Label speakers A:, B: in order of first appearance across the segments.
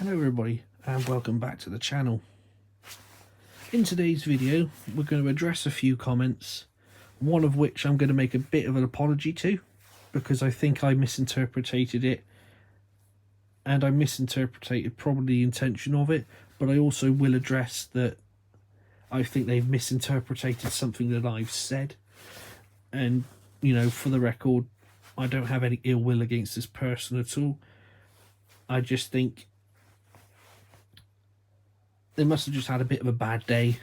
A: Hello everybody and welcome back to the channel. In today's video we're going to address a few comments, one of which I'm going to make a bit of an apology to because I think I misinterpreted it, and I misinterpreted probably the intention of it, but I also will address that I think they've misinterpreted something that I've said. And you know, for the record, I don't have any ill will against this person at all. I just think they must have just had a bit of a bad day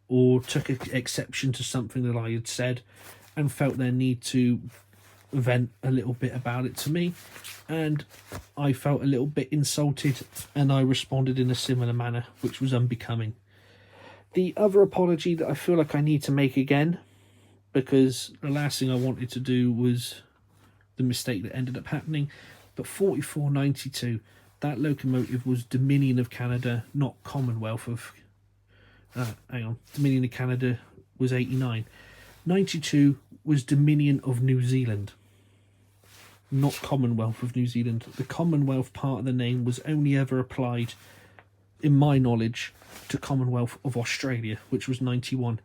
A: or took exception to something that I had said and felt their need to vent a little bit about it to me, and I felt a little bit insulted and I responded in a similar manner, which was unbecoming. The other apology that I feel like I need to make again, because the last thing I wanted to do was the mistake that ended up happening, but 4492, that locomotive was Dominion of Canada, not Commonwealth of... Dominion of Canada was 89. 92 was Dominion of New Zealand, not Commonwealth of New Zealand. The Commonwealth part of the name was only ever applied, in my knowledge, to Commonwealth of Australia, which was 91.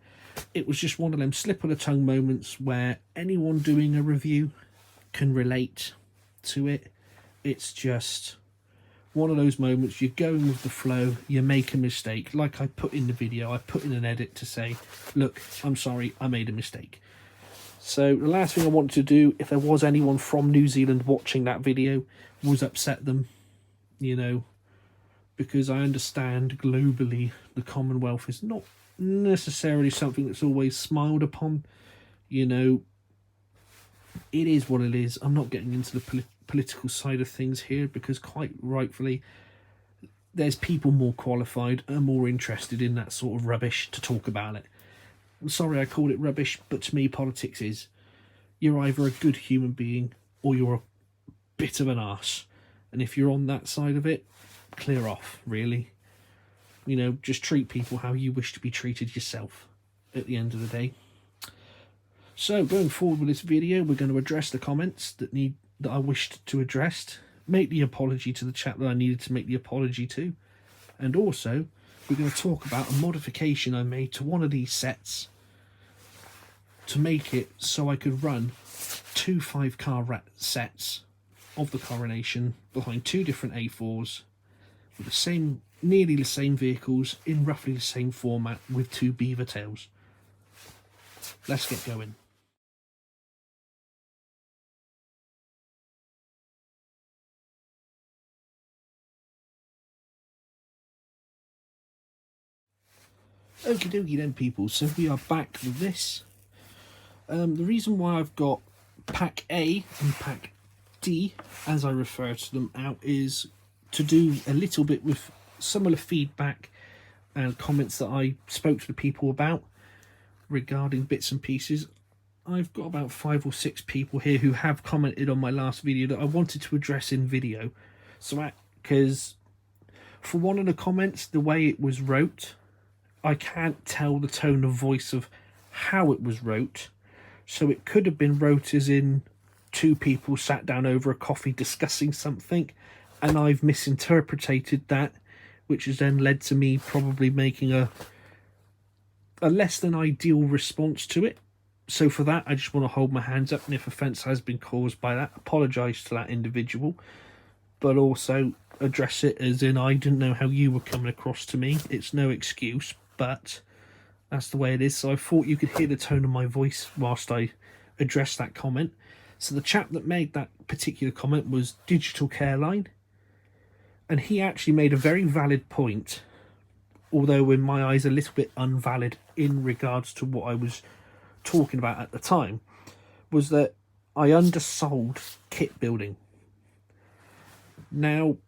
A: It was just one of them slip of the tongue moments where anyone doing a review can relate to it. It's just one of those moments, you're going with the flow, you make a mistake. Like I put in the video, I put in an edit to say, look, I'm sorry, I made a mistake. So the last thing I wanted to do, if there was anyone from New Zealand watching that video, was upset them, you know, because I understand globally the Commonwealth is not necessarily something that's always smiled upon. You know, it is what it is. I'm not getting into the political side of things here because quite rightfully there's people more qualified and more interested in that sort of rubbish to talk about it. I'm sorry I called it rubbish, but to me politics is, you're either a good human being or you're a bit of an arse, and if you're on that side of it, clear off, really. You know, just treat people how you wish to be treated yourself at the end of the day. So going forward with this video, we're going to address the comments that I wished to address, make the apology to the chap that I needed to make the apology to, and also we're going to talk about a modification I made to one of these sets to make it so I could run 2 5-car sets of the Coronation behind 2 different A4s with the same, nearly the same vehicles in roughly the same format with 2 beaver tails. Let's get going. Okie dokie then, people, so we are back with this. The reason why I've got Pack A and Pack D, as I refer to them out, is to do a little bit with some of the feedback and comments that I spoke to the people about regarding bits and pieces. I've got about 5 or 6 people here who have commented on my last video that I wanted to address in video. So, because for one of the comments, the way it was wrote, I can't tell the tone of voice of how it was wrote. So it could have been wrote as in 2 people sat down over a coffee discussing something, and I've misinterpreted that, which has then led to me probably making a less than ideal response to it. So for that, I just want to hold my hands up, and if offence has been caused by that, apologise to that individual, but also address it as in I didn't know how you were coming across to me. It's no excuse, but that's the way it is. So I thought you could hear the tone of my voice whilst I addressed that comment. So the chap that made that particular comment was Digital Careline, and he actually made a very valid point, although in my eyes a little bit unvalid in regards to what I was talking about at the time, was that I undersold kit building. Now,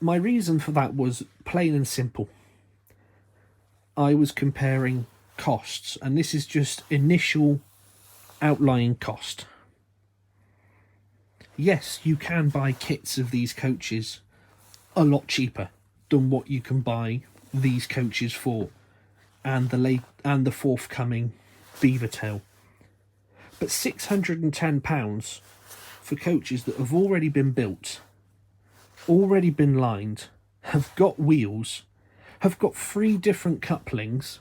A: my reason for that was plain and simple. I was comparing costs, and this is just initial outlying cost. Yes, you can buy kits of these coaches a lot cheaper than what you can buy these coaches for, and the forthcoming beaver tail. But £610 for coaches that have already been built already been lined, have got wheels, have got 3 different couplings,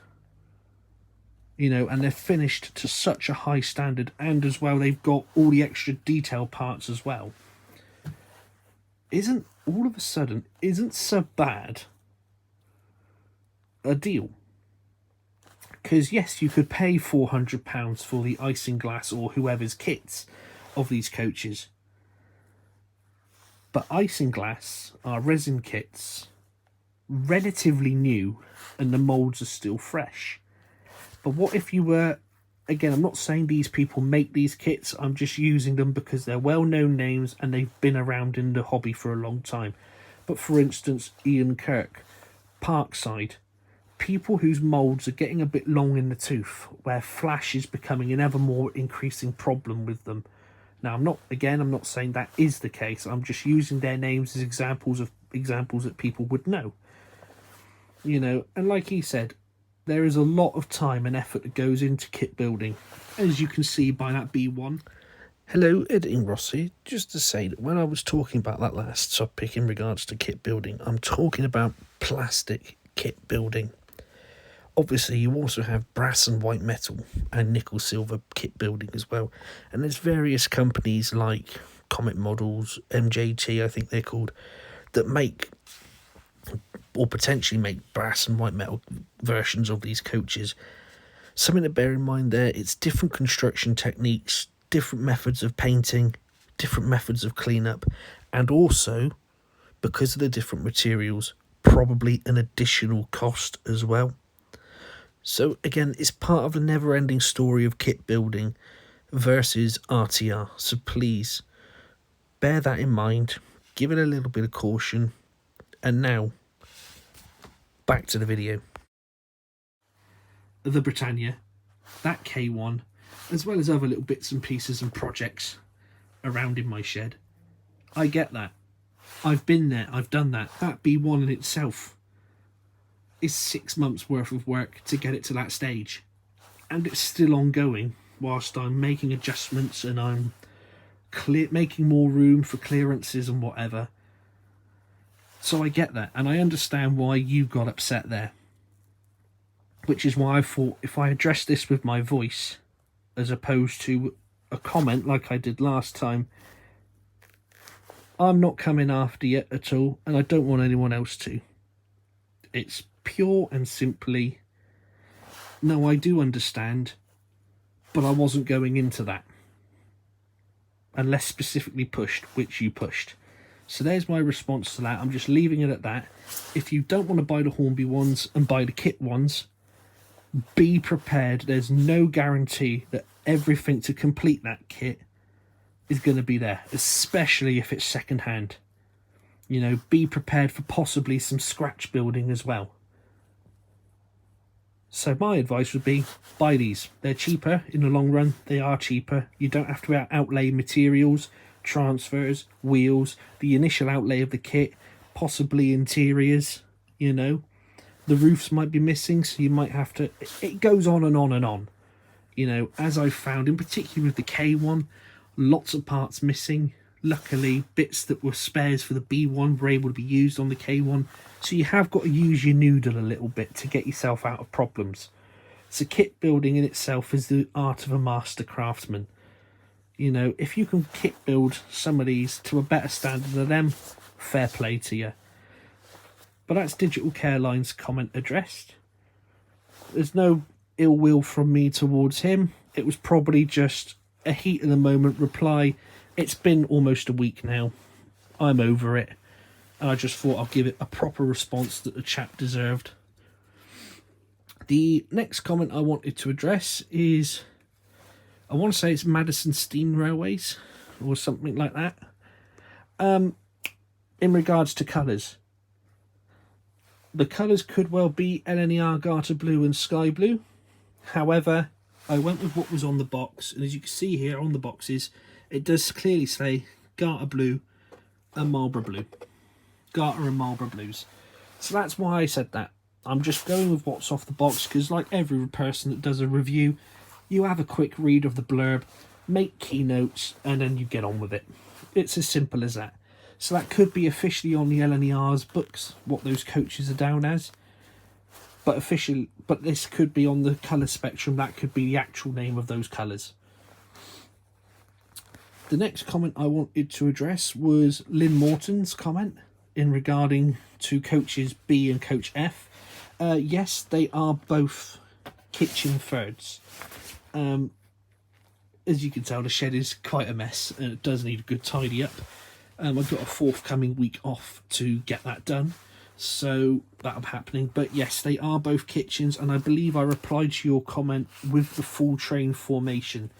A: you know, and they're finished to such a high standard, and as well they've got all the extra detail parts as well, isn't so bad a deal. Because yes, you could pay £400 for the Isinglass or whoever's kits of these coaches, but Isinglass are resin kits, relatively new, and the moulds are still fresh. But what if you were, again, I'm not saying these people make these kits, I'm just using them because they're well-known names and they've been around in the hobby for a long time. But for instance, Ian Kirk, Parkside, people whose moulds are getting a bit long in the tooth, where flash is becoming an ever more increasing problem with them. Now, I'm not saying that is the case. I'm just using their names as examples that people would know. You know, and like he said, there is a lot of time and effort that goes into kit building, as you can see by that B1. Hello, Editing Rossi. Just to say that when I was talking about that last topic in regards to kit building, I'm talking about plastic kit building. Obviously, you also have brass and white metal and nickel silver kit building as well. And there's various companies like Comet Models, MJT, I think they're called, that make or potentially make brass and white metal versions of these coaches. Something to bear in mind there, it's different construction techniques, different methods of painting, different methods of cleanup, and also, because of the different materials, probably an additional cost as well. So again, it's part of the never-ending story of kit building versus RTR. So please, bear that in mind, give it a little bit of caution. And now, back to the video. The Britannia, that K1, as well as other little bits and pieces and projects around in my shed. I get that. I've been there, I've done that. That B1 in itself is 6 months worth of work to get it to that stage, and it's still ongoing whilst I'm making adjustments and I'm making more room for clearances and whatever. So I get that, and I understand why you got upset there, which is why I thought if I address this with my voice as opposed to a comment like I did last time, I'm not coming after you at all, and I don't want anyone else to. It's pure and simply, no, I do understand, but I wasn't going into that. Unless specifically pushed, which you pushed. So there's my response to that. I'm just leaving it at that. If you don't want to buy the Hornby ones and buy the kit ones, be prepared. There's no guarantee that everything to complete that kit is going to be there, especially if it's second hand. You know, be prepared for possibly some scratch building as well. So my advice would be, buy these. They're cheaper in the long run. They are cheaper. You don't have to outlay materials, transfers, wheels, the initial outlay of the kit, possibly interiors, you know. The roofs might be missing, so you might have to... It goes on and on and on. You know, as I've found, in particular with the K1, lots of parts missing. Luckily, bits that were spares for the B1 were able to be used on the K1. So you have got to use your noodle a little bit to get yourself out of problems. So kit building in itself is the art of a master craftsman. You know, if you can kit build some of these to a better standard than them, fair play to you. But that's Digital Careline's comment addressed. There's no ill will from me towards him. It was probably just a heat of the moment reply. It's been almost a week now. I'm over it. And I just thought I'll give it a proper response that the chap deserved. The next comment I wanted to address is, I want to say it's Madison Steam Railways or something like that. In regards to colours. The colours could well be LNER Garter Blue and Sky Blue. However, I went with what was on the box. And as you can see here on the boxes, it does clearly say Garter Blue and Marlborough Blue. Garter and Marlborough Blues. So that's why I said that. I'm just going with what's off the box, because like every person that does a review, you have a quick read of the blurb, make keynotes, and then you get on with it. It's as simple as that. So that could be officially on the LNER's books, what those coaches are down as. But this could be on the colour spectrum. That could be the actual name of those colours. The next comment I wanted to address was Lynn Morton's comment in regarding to coaches B and coach F. Yes, they are both kitchen thirds. As you can tell, the shed is quite a mess and it does need a good tidy up. I've got a forthcoming week off to get that done, so that'll be happening. But yes, they are both kitchens, and I believe I replied to your comment with the full train formation.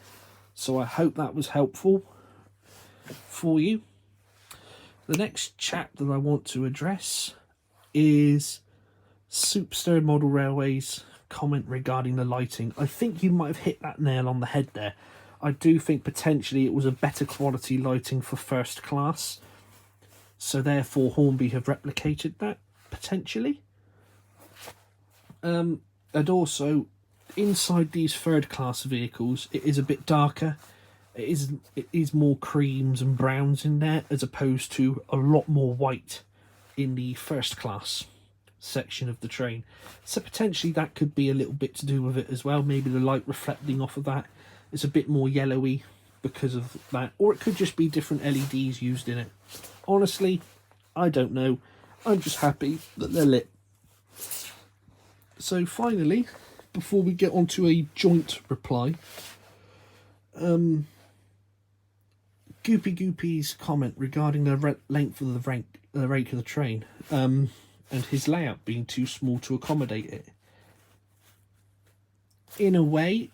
A: So I hope that was helpful for you. The next chat that I want to address is Soupstone Model Railways comment regarding the lighting. I think you might have hit that nail on the head there. I do think potentially it was a better quality lighting for first class, so therefore Hornby have replicated that potentially. And also inside these third class vehicles, it is a bit darker. It is more creams and browns in there, as opposed to a lot more white in the first class section of the train. So potentially that could be a little bit to do with it as well. Maybe the light reflecting off of that is a bit more yellowy because of that, or it could just be different LEDs used in it. Honestly, I don't know. I'm just happy that they're lit. So finally, before we get on to a joint reply, Goopy Goopy's comment regarding the length of the rake of the train, and his layout being too small to accommodate it. In a way,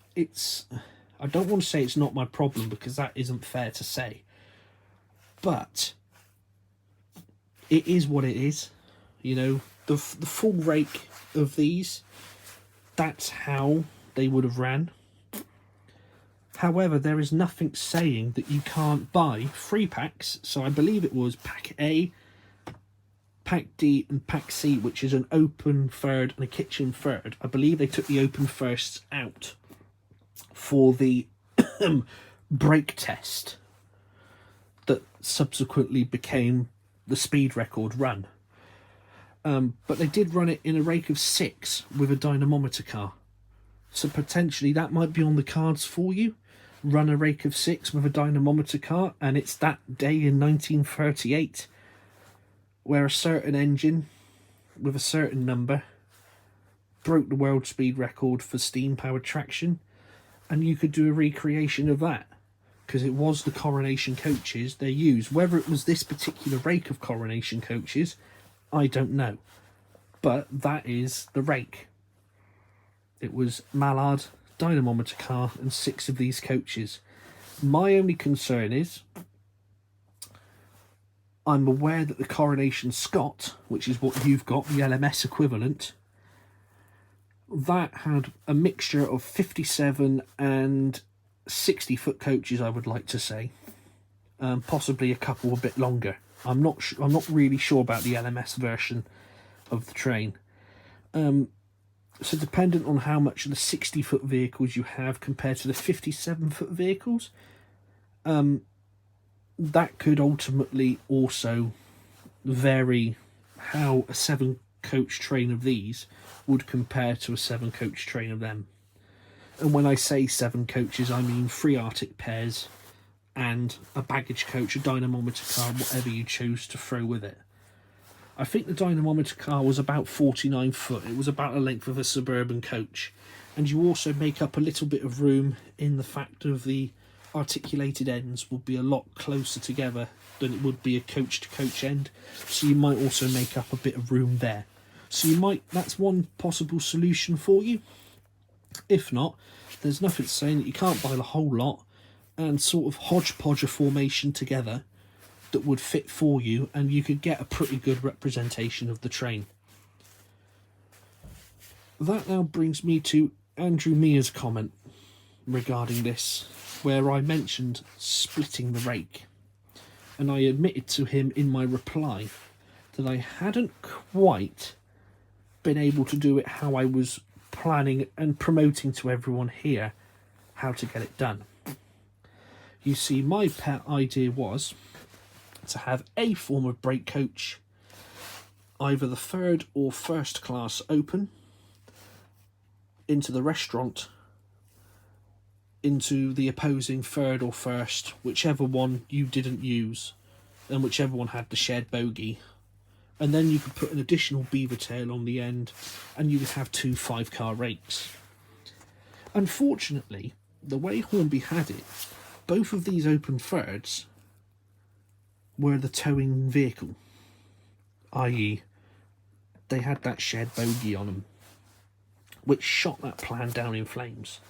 A: I don't want to say it's not my problem, because that isn't fair to say. But it is what it is. You know, the full rake of these, that's how they would have ran. However, there is nothing saying that you can't buy 3 packs. So I believe it was pack A, pack D and pack C, which is an open third and a kitchen third. I believe they took the open firsts out for the brake test that subsequently became the speed record run. But they did run it in a rake of 6 with a dynamometer car. So potentially that might be on the cards for you. Run a rake of 6 with a dynamometer car, and it's that day in 1938 where a certain engine with a certain number broke the world speed record for steam-powered traction, and you could do a recreation of that, because it was the Coronation coaches they used. Whether it was this particular rake of Coronation coaches, I don't know. But that is the rake. It was Mallard, dynamometer car, and 6 of these coaches. My only concern is, I'm aware that the Coronation Scott, which is what you've got, the LMS equivalent, that had a mixture of 57 and 60-foot coaches, I would like to say. Possibly a couple a bit longer. I'm not really sure about the LMS version of the train. So dependent on how much of the 60-foot vehicles you have compared to the 57-foot vehicles, that could ultimately also vary how a 7-coach train of these would compare to a 7-coach train of them. And when I say 7 coaches, I mean 3 Arctic pairs and a baggage coach, a dynamometer car, whatever you choose to throw with it. I think the dynamometer car was about 49 foot. It was about the length of a suburban coach. And you also make up a little bit of room in the fact of the articulated ends would be a lot closer together than it would be a coach-to-coach end. So you might also make up a bit of room there. So that's one possible solution for you. If not, there's nothing saying that you can't buy the whole lot and sort of hodgepodge a formation together that would fit for you, and you could get a pretty good representation of the train. That now brings me to Andrew Mears' comment regarding this, where I mentioned splitting the rake, and I admitted to him in my reply that I hadn't quite been able to do it how I was planning and promoting to everyone here how to get it done. You see, my pet idea was to have a form of brake coach, either the third or first class open, into the restaurant, into the opposing third or first, whichever one you didn't use, and whichever one had the shared bogie. And then you could put an additional beaver tail on the end, and you would have 2 5-car rakes. Unfortunately, the way Hornby had it, both of these open thirds were the towing vehicle, i.e. they had that shared bogie on them, which shot that plan down in flames.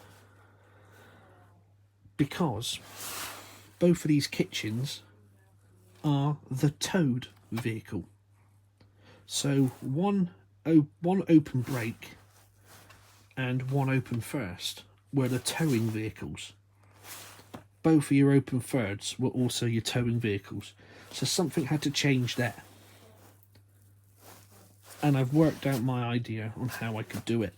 A: Because both of these kitchens are the towed vehicle. So one open brake and one open first were the towing vehicles. Both of your open thirds were also your towing vehicles. So something had to change there. And I've worked out my idea on how I could do it.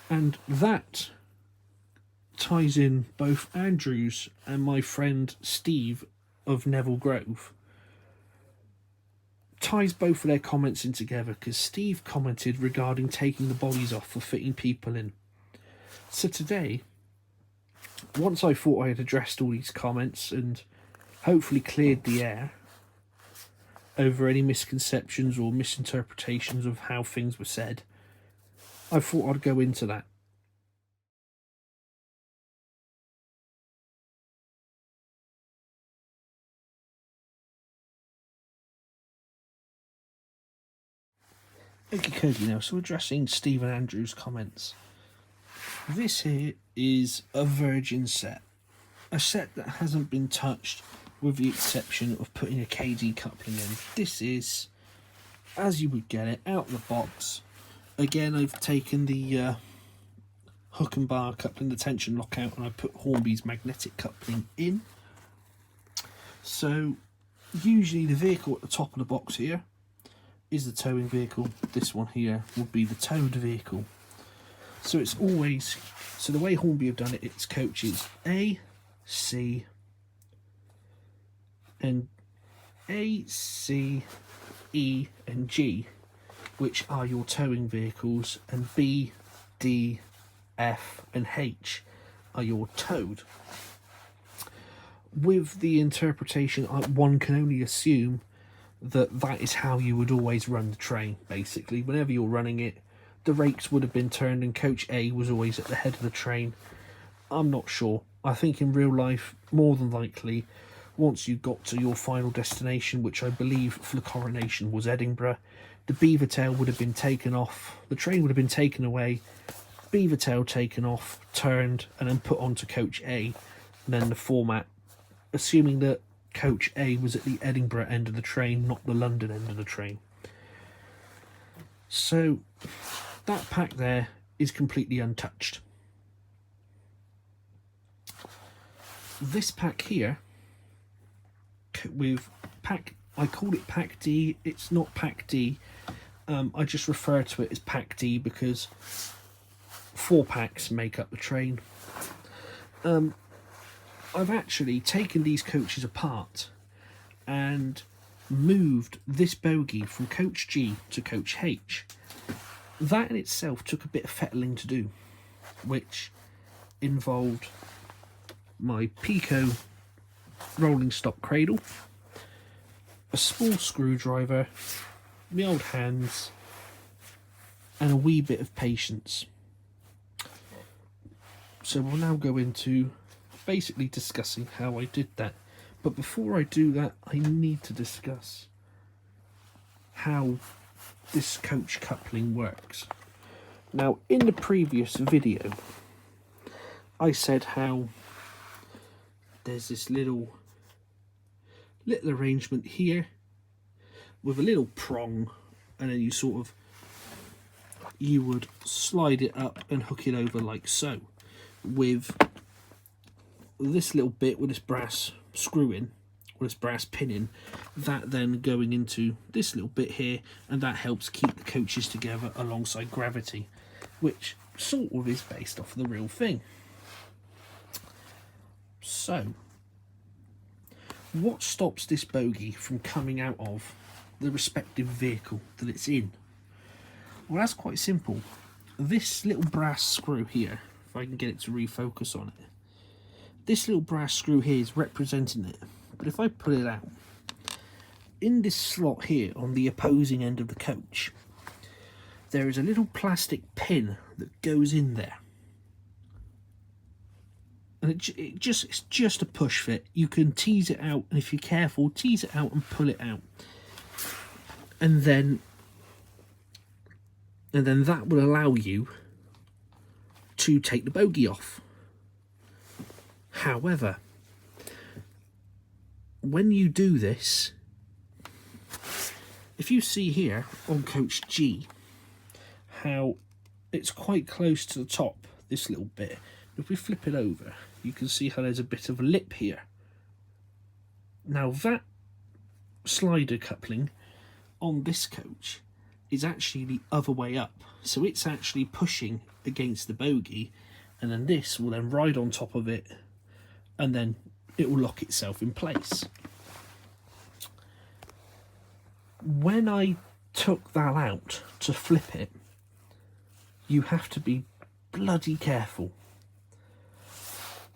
A: And that ties in both Andrew's and my friend Steve of Neville Grove. Ties both of their comments in together, because Steve commented regarding taking the bodies off for fitting people in. So today, once I thought I had addressed all these comments and hopefully cleared the air over any misconceptions or misinterpretations of how things were said, I thought I'd go into that. Okay, now, so addressing Stephen Andrews' comments. This here is a virgin set. A set that hasn't been touched with the exception of putting a KD coupling in. This is, as you would get it, out of the box. Again, I've taken the hook and bar coupling, the tension lock out, and I put Hornby's magnetic coupling in. So, usually the vehicle at the top of the box here is the towing vehicle. This one here would be the towed vehicle. So it's always, so the way Hornby have done it, it's coaches A, C, and A, C, E, and G, which are your towing vehicles, and B, D, F, and H are your towed. With the interpretation, one can only assume that is how you would always run the train, basically. Whenever you're running it, the rakes would have been turned and coach A was always at the head of the train. I'm not sure. I think in real life, more than likely, once you got to your final destination, which I believe for the Coronation was Edinburgh, the beaver tail would have been taken off, the train would have been taken away, beaver tail taken off, turned, and then put onto coach A. And then the format, assuming that coach A was at the Edinburgh end of the train, not the London end of the train. So that pack there is completely untouched. This pack here, with pack, I call it pack D, it's not pack D. I just refer to it as pack D because 4 packs make up the train. I've actually taken these coaches apart and moved this bogie from coach G to coach H. That in itself took a bit of fettling to do, which involved my Pico rolling stop cradle, a small screwdriver, my old hands, and a wee bit of patience. So we'll now go into basically discussing how I did that. But before I do that, I need to discuss how this coach coupling works. Now, in the previous video, I said how there's this little arrangement here with a little prong, and then you would slide it up and hook it over like so, with this little bit with this brass screw in, or this brass pin in, that then going into this little bit here, and that helps keep the coaches together alongside gravity, which sort of is based off the real thing. So What stops this bogie from coming out of the respective vehicle that it's in? Well, that's quite simple. This little brass screw here, if I can get it to refocus on it, this little brass screw here is representing it. But if I pull it out, in this slot here on the opposing end of the coach, there is a little plastic pin that goes in there. And it's just a push fit. You can tease it out, and if you're careful, tease it out and pull it out. And then that will allow you to take the bogie off. However, when you do this, if you see here on coach G how it's quite close to the top, this little bit, if we flip it over, you can see how there's a bit of a lip here. Now that slider coupling on this coach is actually the other way up, so it's actually pushing against the bogie, and then this will then ride on top of it, and then it will lock itself in place. When I took that out to flip it, you have to be bloody careful.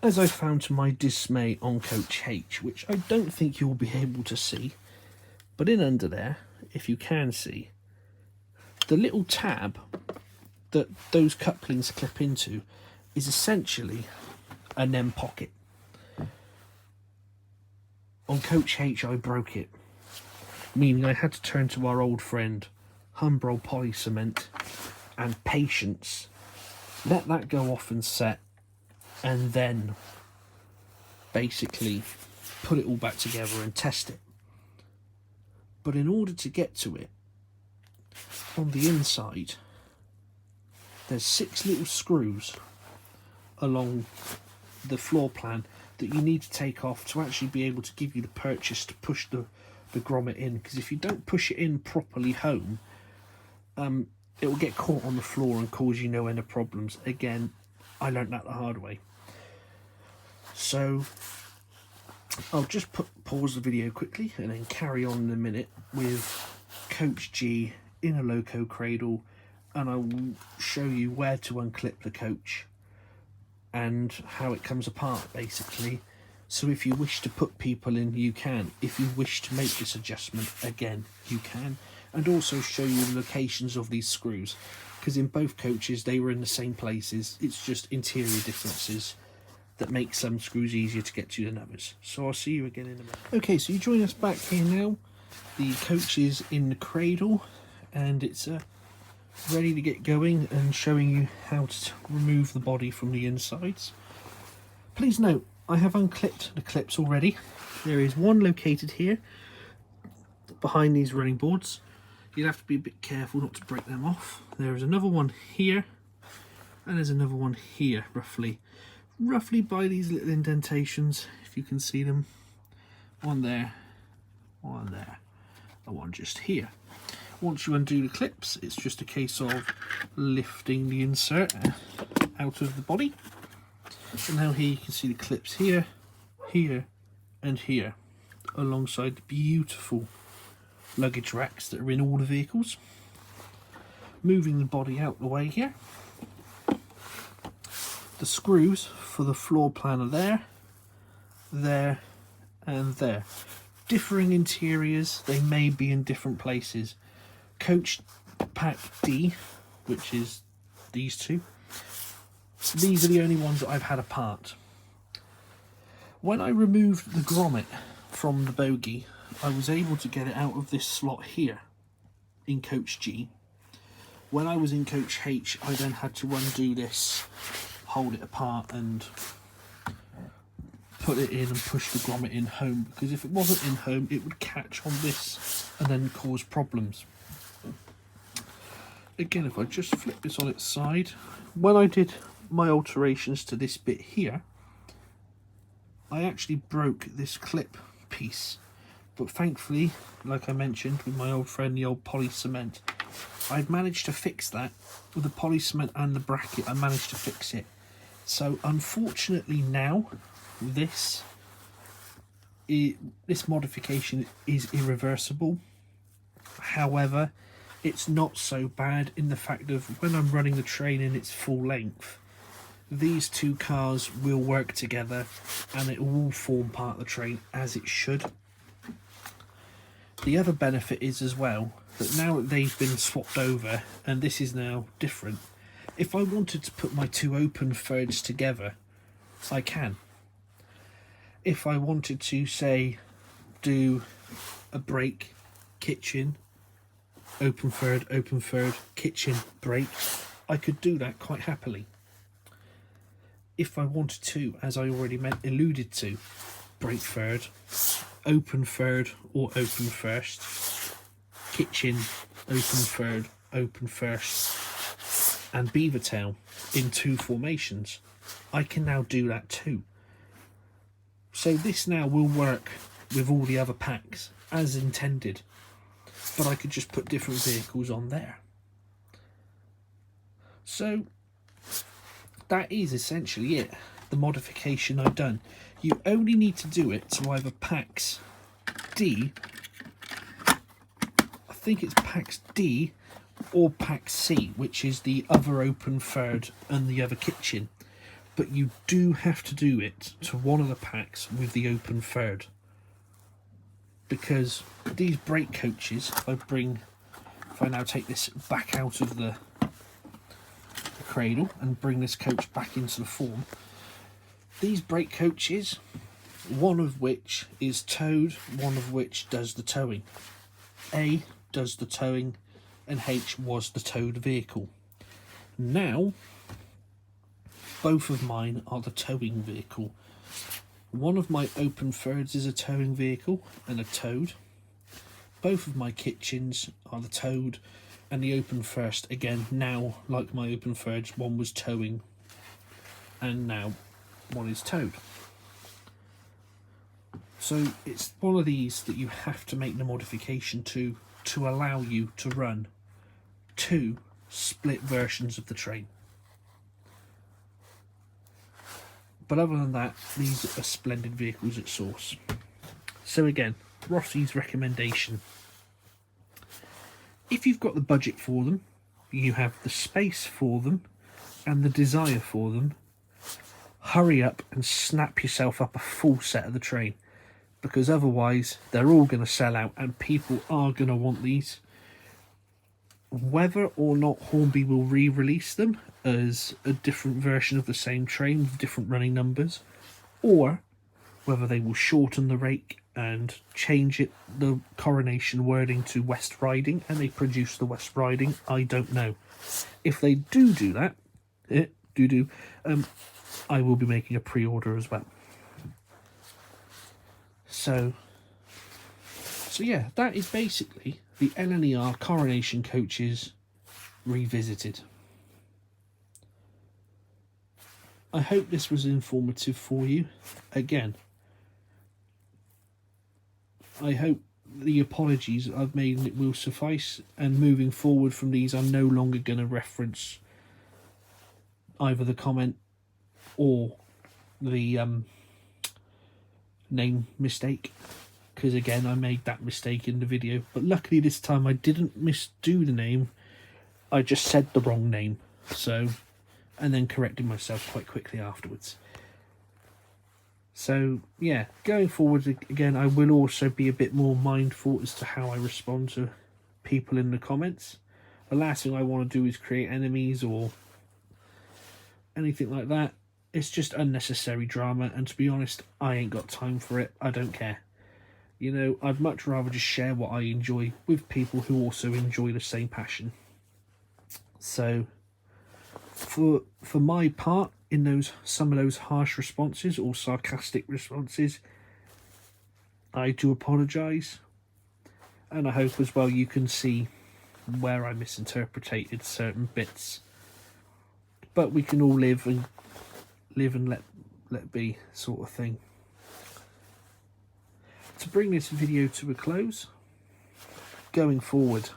A: As I found to my dismay on coach H, which I don't think you'll be able to see, but in under there, if you can see, the little tab that those couplings clip into is essentially an M pocket. On coach H I broke it, meaning I had to turn to our old friend Humbrol poly cement and patience, let that go off and set, and then basically put it all back together and test it. But in order to get to it, on the inside, there's 6 little screws along the floor plan that you need to take off to actually be able to give you the purchase to push the grommet in, because if you don't push it in properly home, it will get caught on the floor and cause you no end of problems. Again, I learnt that the hard way. So I'll just pause the video quickly and then carry on in a minute with coach G in a loco cradle, and I will show you where to unclip the coach and how it comes apart basically. So if you wish to put people in, you can. If you wish to make this adjustment, again, you can. And also show you the locations of these screws, because in both coaches they were in the same places. It's just interior differences that make some screws easier to get to than others. So I'll see you again in a minute. Okay, so you join us back here now. The coach is in the cradle and it's ready to get going and showing you how to remove the body from the insides. Please note, I have unclipped the clips already. There is one located here behind these running boards. You'll have to be a bit careful not to break them off. There is another one here, and there's another one here, roughly by these little indentations, if you can see them. One there, and one just here. Once you undo the clips, it's just a case of lifting the insert out of the body. And now here you can see the clips here, here, and here, alongside the beautiful luggage racks that are in all the vehicles. Moving the body out the way here. The screws for the floor plan are there, there, and there. Differing interiors, they may be in different places. Coach Pack D, which is these two, these are the only ones that I've had apart. When I removed the grommet from the bogie, I was able to get it out of this slot here in coach G. When I was in coach H, I then had to undo this, hold it apart and put it in and push the grommet in home, because if it wasn't in home it would catch on this and then cause problems. Again, if I just flip this on its side, when I did my alterations to this bit here, I actually broke this clip piece, but thankfully, like I mentioned with my old friend the old poly cement, I'd managed to fix that with the poly cement and the bracket. I managed to fix it. So unfortunately now this this modification is irreversible. However, it's not so bad in the fact of when I'm running the train in its full length, these two cars will work together and it will form part of the train as it should. The other benefit is as well that now that they've been swapped over and this is now different, if I wanted to put my two open thirds together, I can. If I wanted to, say, do a brake, kitchen, open third, kitchen, brake, I could do that quite happily. If I wanted to, as I already alluded to, brake third, open third or open first, kitchen, open first, and beaver tail in two formations, I can now do that too. So this now will work with all the other packs as intended, but I could just put different vehicles on there. So that is essentially it, the modification I've done. You only need to do it to either packs D, I think it's packs D, or pack C, which is the other open third and the other kitchen. But you do have to do it to one of the packs with the open third. Because these brake coaches, if I now take this back out of the cradle and bring this coach back into the form, these brake coaches, one of which is towed, one of which does the towing. A does the towing and H was the towed vehicle. Now, both of mine are the towing vehicle. One of my open thirds is a towing vehicle and a towed. Both of my kitchens are the towed and the open first. Again, now, like my open thirds, one was towing and now one is towed. So it's one of these that you have to make the modification to allow you to run two split versions of the train. But other than that, these are splendid vehicles at source. So again, Rossi's recommendation. If you've got the budget for them, you have the space for them, and the desire for them, hurry up and snap yourself up a full set of the train. Because otherwise, they're all going to sell out and people are going to want these. Whether or not Hornby will re-release them as a different version of the same train with different running numbers, or whether they will shorten the rake and change the Coronation wording to West Riding and they produce the West Riding, I don't know. If they do that, I will be making a pre-order as well. So yeah, that is basically the LNER Coronation coaches revisited. I hope this was informative for you. Again, I hope the apologies I've made will suffice, and moving forward from these I'm no longer going to reference either the comment or the name mistake, because again I made that mistake in the video, but luckily this time I didn't misdo the name, I just said the wrong name, so, and then corrected myself quite quickly afterwards. So yeah, going forward again I will also be a bit more mindful as to how I respond to people in the comments. The last thing I want to do is create enemies or anything like that. It's just unnecessary drama, and to be honest, I ain't got time for it. I don't care. You know, I'd much rather just share what I enjoy with people who also enjoy the same passion. So, for my part, in some of those harsh responses or sarcastic responses, I do apologise. And I hope as well you can see where I misinterpreted certain bits. But we can all live and let be, sort of thing. To bring this video to a close, going forward,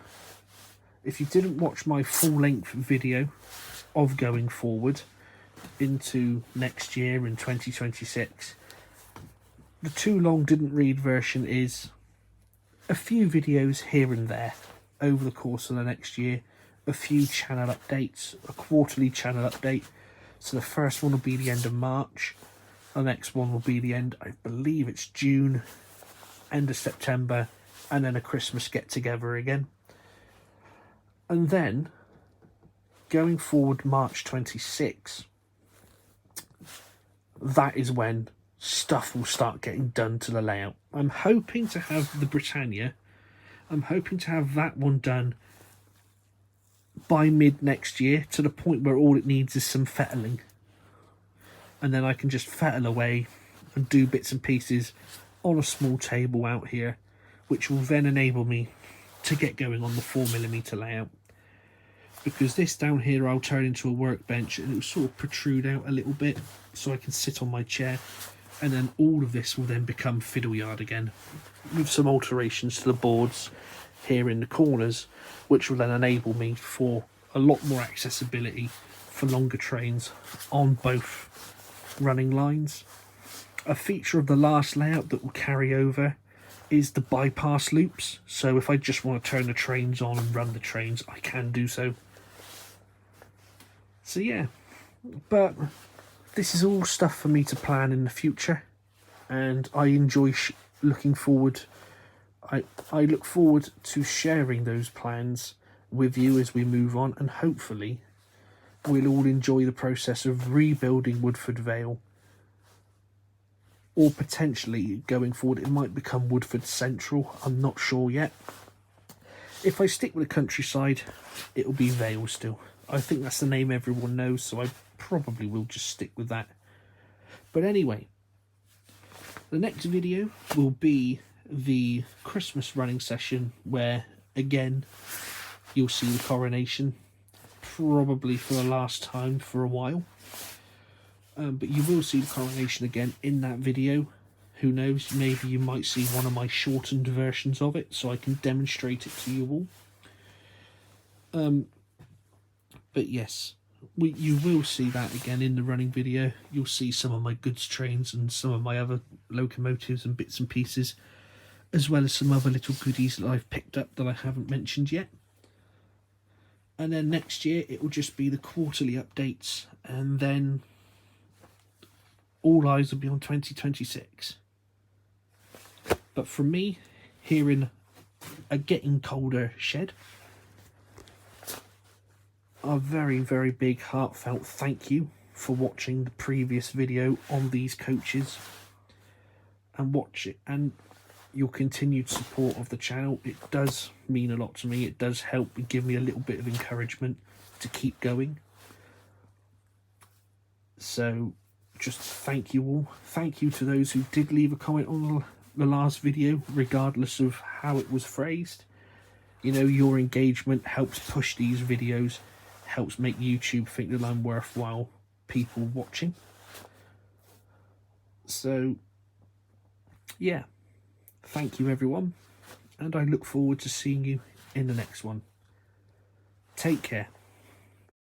A: if you didn't watch my full-length video of going forward into next year in 2026, the too long didn't read version is a few videos here and there over the course of the next year, a few channel updates, a quarterly channel update. So the first one will be the end of March, the next one will be the end, I believe it's June, end of September, and then a Christmas get together again. And then going forward, March 26, that is when stuff will start getting done to the layout. I'm hoping to have the Britannia, I'm hoping to have that one done by mid next year, to the point where all it needs is some fettling. And then I can just fettle away and do bits and pieces on a small table out here, which will then enable me to get going on the 4mm layout. Because this down here I'll turn into a workbench, and it will sort of protrude out a little bit so I can sit on my chair, and then all of this will then become fiddle yard again, with some alterations to the boards here in the corners, which will then enable me for a lot more accessibility for longer trains on both running lines. A feature of the last layout that will carry over is the bypass loops, so if I just want to turn the trains on and run the trains, I can do so. So yeah, but this is all stuff for me to plan in the future, and I enjoy looking forward. I look forward to sharing those plans with you as we move on, and hopefully we'll all enjoy the process of rebuilding Woodford Vale, or potentially going forward it might become Woodford Central. I'm not sure yet. If I stick with the countryside, it'll be Vale still. I think that's the name everyone knows, so I probably will just stick with that. But anyway, the next video will be the Christmas running session, where again you'll see the Coronation, probably for the last time for a while. But you will see the Coronation again in that video. Who knows, maybe you might see one of my shortened versions of it, so I can demonstrate it to you all. But yes, you will see that again in the running video. You'll see some of my goods trains and some of my other locomotives and bits and pieces, as well as some other little goodies that I've picked up that I haven't mentioned yet. And then next year it will just be the quarterly updates, and then all eyes will be on 2026. But from me, here in a getting colder shed, a very, very big heartfelt thank you for watching the previous video on these coaches, and and your continued support of the channel. It does mean a lot to me. It does help and give me a little bit of encouragement to keep going. So just thank you all. Thank you to those who did leave a comment on the last video, regardless of how it was phrased. You know, your engagement helps push these videos, helps make YouTube think that I'm worthwhile people watching. So yeah, thank you everyone, and I look forward to seeing you in the next one. Take care.